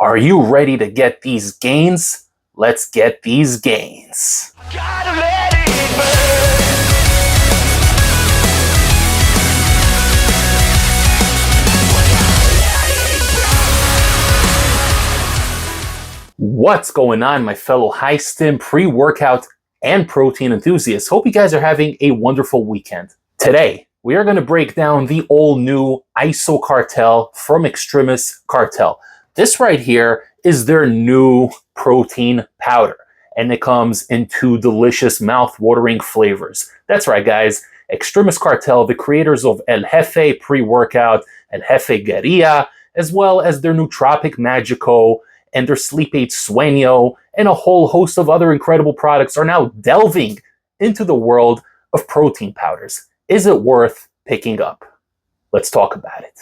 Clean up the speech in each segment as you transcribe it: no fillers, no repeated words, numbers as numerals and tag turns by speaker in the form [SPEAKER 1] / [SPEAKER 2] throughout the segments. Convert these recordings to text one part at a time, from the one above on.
[SPEAKER 1] Are you ready to get these gains? Let's get these gains. Gotta let it burn. What's going on, my fellow high stim pre-workout and protein enthusiasts? Hope you guys are having a wonderful weekend. Today, we are going to break down the all new ISO Cartel from Xtremis Cartel. This right here is their new protein powder, and it comes in two delicious mouth-watering flavors. That's right, guys. Xtremis Cartel, the creators of El Jefe Pre-workout, El Jefe Guerilla, as well as their Nootropic Magico and their Sleep Aid Sueño, and a whole host of other incredible products are now delving into the world of protein powders. Is it worth picking up? Let's talk about it.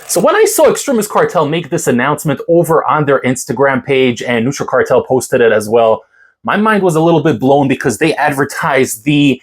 [SPEAKER 1] So when I saw Xtremis Cartel make this announcement over on their Instagram page, and Nutritional Cartel posted it as well, my mind was a little bit blown because they advertised the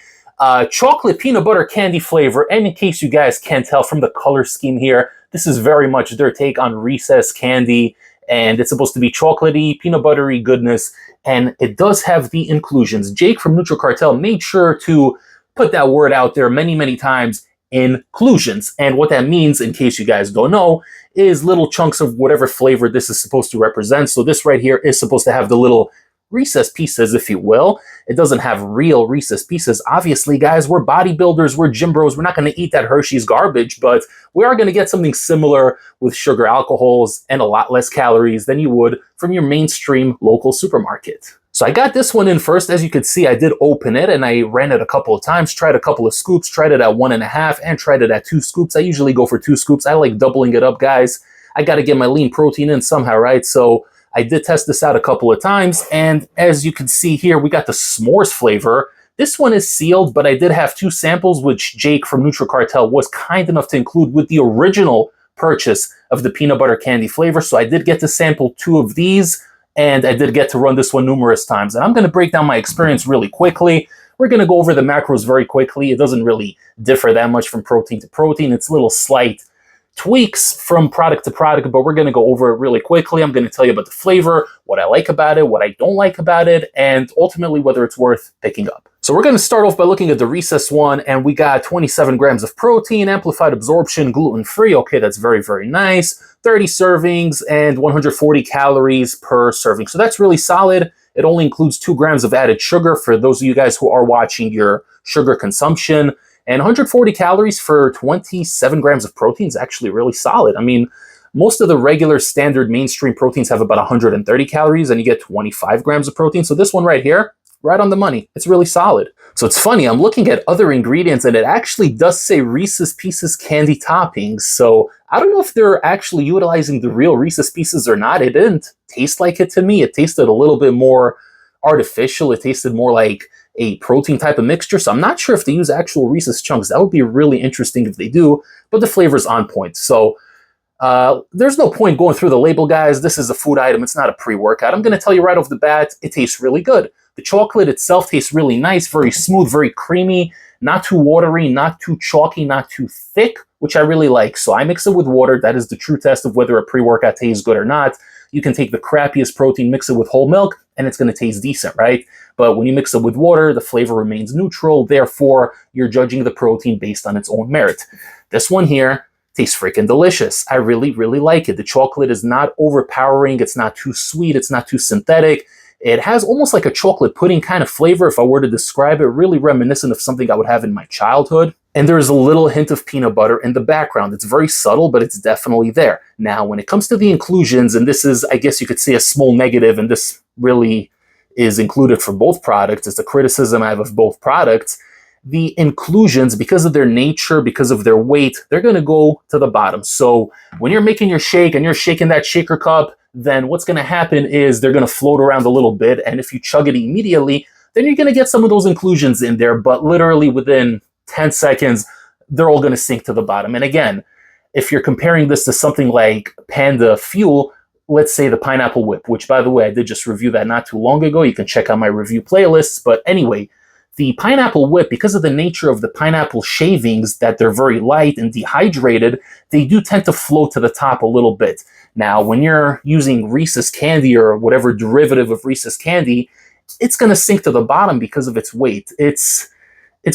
[SPEAKER 1] chocolate peanut butter candy flavor. And in case you guys can't tell from the color scheme here, this is very much their take on Recess candy. And it's supposed to be chocolatey, peanut buttery goodness. And it does have the inclusions. Jake from Nutritional Cartel made sure to put that word out there many, many times. Inclusions. And what that means, in case you guys don't know, is little chunks of whatever flavor this is supposed to represent. So this right here is supposed to have the little Reese's pieces, if you will. It doesn't have real Reese's pieces. Obviously, guys, we're bodybuilders, we're gym bros. We're not going to eat that Hershey's garbage, but we are going to get something similar with sugar alcohols and a lot less calories than you would from your mainstream local supermarket. So I got this one in first. As you can see, I did open it and I ran it a couple of times, tried a couple of scoops, tried it at 1.5 and tried it at 2 scoops. I usually go for 2 scoops. I like doubling it up, guys. I got to get my lean protein in somehow, right? So I did test this out a couple of times. And as you can see here, we got the s'mores flavor. This one is sealed, but I did have 2 samples, which Jake from Nutritional Cartel was kind enough to include with the original purchase of the peanut butter candy flavor. So I did get to sample 2 of these. And I did get to run this one numerous times. And I'm going to break down my experience really quickly. We're going to go over the macros very quickly. It doesn't really differ that much from protein to protein. It's little slight tweaks from product to product, but we're going to go over it really quickly. I'm going to tell you about the flavor, what I like about it, what I don't like about it, and ultimately whether it's worth picking up. So we're going to start off by looking at the Recess one, and we got 27 grams of protein, amplified absorption, gluten-free. Okay, that's very, very nice. 30 servings and 140 calories per serving. So that's really solid. It only includes 2 grams of added sugar for those of you guys who are watching your sugar consumption. And 140 calories for 27 grams of protein is actually really solid. I mean, most of the regular standard mainstream proteins have about 130 calories and you get 25 grams of protein. So this one right here, right on the money. It's really solid. So it's funny, I'm looking at other ingredients and it actually does say Reese's Pieces candy toppings. So I don't know if they're actually utilizing the real Reese's Pieces or not. It didn't taste like it to me. It tasted a little bit more artificial. It tasted more like a protein type of mixture. So I'm not sure if they use actual Reese's chunks. That would be really interesting if they do, but the flavor's on point. So there's no point going through the label, guys. This is a food item. It's not a pre-workout. I'm going to tell you right off the bat, it tastes really good. The chocolate itself tastes really nice, very smooth, very creamy, not too watery, not too chalky, not too thick, which I really like. So I mix it with water. That is the true test of whether a pre-workout tastes good or not. You can take the crappiest protein, mix it with whole milk, and it's going to taste decent, right? But when you mix it with water, the flavor remains neutral. Therefore, you're judging the protein based on its own merit. This one here tastes freaking delicious. I really, really like it. The chocolate is not overpowering. It's not too sweet. It's not too synthetic. It has almost like a chocolate pudding kind of flavor, if I were to describe it, really reminiscent of something I would have in my childhood. And there's a little hint of peanut butter in the background. It's very subtle, but it's definitely there. Now, when it comes to the inclusions, and this is, I guess you could say, a small negative, and this really is included for both products. It's a criticism I have of both products. The inclusions, because of their nature, because of their weight, they're going to go to the bottom. So when you're making your shake and you're shaking that shaker cup, then what's going to happen is they're going to float around a little bit. And if you chug it immediately, then you're going to get some of those inclusions in there. But literally within 10 seconds, they're all going to sink to the bottom. And again, if you're comparing this to something like Panda Fuel, let's say the Pineapple Whip, which, by the way, I did just review that not too long ago. You can check out my review playlists. But anyway, the pineapple whip, because of the nature of the pineapple shavings, that they're very light and dehydrated, they do tend to float to the top a little bit. Now, when you're using Reese's candy or whatever derivative of Reese's candy, it's going to sink to the bottom because of its weight. It's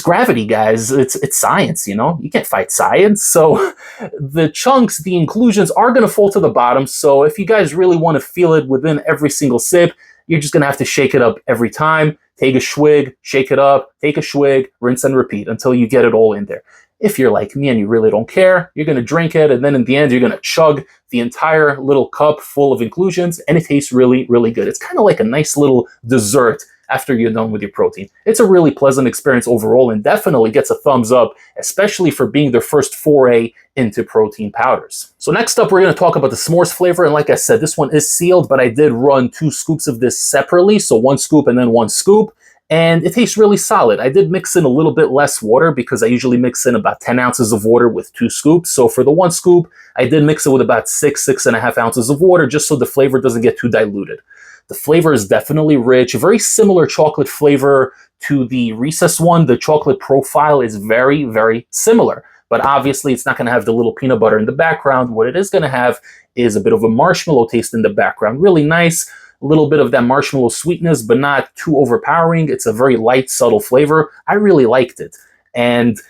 [SPEAKER 1] gravity, guys. It's science, you know? You can't fight science. So the chunks, the inclusions are going to fall to the bottom. So if you guys really want to feel it within every single sip, you're just going to have to shake it up every time. Take a swig, shake it up, take a swig, rinse and repeat until you get it all in there. If you're like me and you really don't care, you're going to drink it, and then in the end, you're going to chug the entire little cup full of inclusions, and it tastes really, really good. It's kind of like a nice little dessert after you're done with your protein. It's a really pleasant experience overall, and definitely gets a thumbs up, especially for being their first foray into protein powders. So next up, we're going to talk about the s'mores flavor. And like I said, this one is sealed, but I did run 2 scoops of this separately. So 1 scoop and then 1 scoop. And it tastes really solid. I did mix in a little bit less water because I usually mix in about 10 ounces of water with 2 scoops. So for the 1 scoop, I did mix it with about 6.5 ounces of water, just so the flavor doesn't get too diluted. The flavor is definitely rich, a very similar chocolate flavor to the Reese's one. The chocolate profile is very, very similar, but obviously it's not going to have the little peanut butter in the background. What it is going to have is a bit of a marshmallow taste in the background. Really nice, a little bit of that marshmallow sweetness, but not too overpowering. It's a very light, subtle flavor. I really liked it. And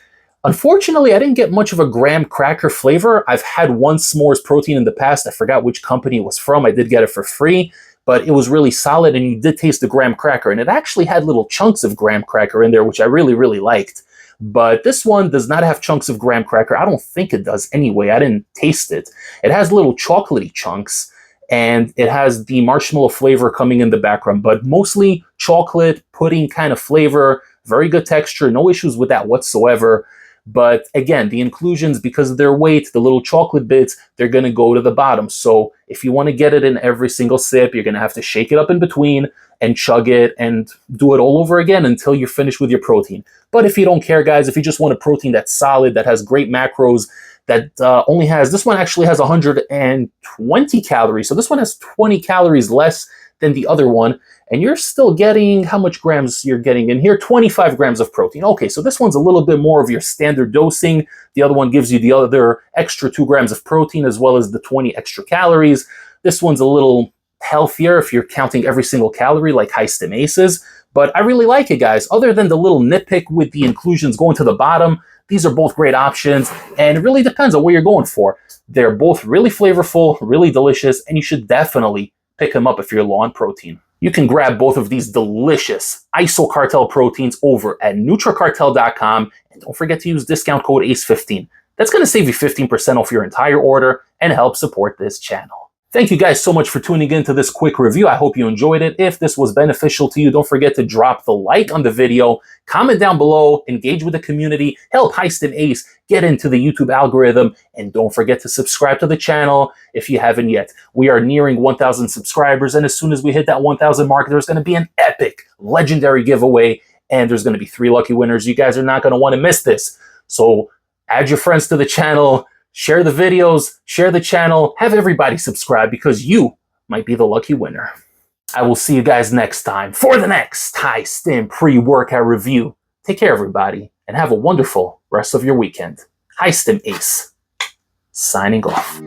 [SPEAKER 1] unfortunately, I didn't get much of a graham cracker flavor. I've had one s'mores protein in the past. I forgot which company it was from. I did get it for free, but it was really solid, and you did taste the graham cracker, and it actually had little chunks of graham cracker in there, which I really, really liked. But this one does not have chunks of graham cracker. I don't think it does anyway. I didn't taste it. It has little chocolatey chunks, and it has the marshmallow flavor coming in the background, but mostly chocolate, pudding kind of flavor, very good texture, no issues with that whatsoever. But again, the inclusions, because of their weight, the little chocolate bits, they're going to go to the bottom. So if you want to get it in every single sip, you're going to have to shake it up in between and chug it and do it all over again until you're finished with your protein. But if you don't care, guys, if you just want a protein that's solid, that has great macros, that only has, this one actually has 120 calories. So this one has 20 calories less than the other one. And you're still getting, how much grams you're getting in here? 25 grams of protein. Okay, so this one's a little bit more of your standard dosing. The other one gives you the other extra 2 grams of protein as well as the 20 extra calories. This one's a little healthier if you're counting every single calorie like Xtremis is. But I really like it, guys. Other than the little nitpick with the inclusions going to the bottom, these are both great options, and it really depends on what you're going for. They're both really flavorful, really delicious, and you should definitely pick them up if you're low on protein. You can grab both of these delicious Iso Cartel proteins over at NutriCartel.com, and don't forget to use discount code ACE15. That's going to save you 15% off your entire order and help support this channel. Thank you guys so much for tuning in to this quick review. I hope you enjoyed it. If this was beneficial to you, don't forget to drop the like on the video, comment down below, engage with the community, help Heist and Ace get into the YouTube algorithm, and don't forget to subscribe to the channel if you haven't yet. We are nearing 1,000 subscribers, and as soon as we hit that 1,000 mark, there's going to be an epic, legendary giveaway, and there's going to be 3 lucky winners. You guys are not going to want to miss this. So add your friends to the channel, share the videos, share the channel, have everybody subscribe because you might be the lucky winner. I will see you guys next time for the next high stim pre-workout review. Take care, everybody, and have a wonderful rest of your weekend. High Stim Ace, signing off.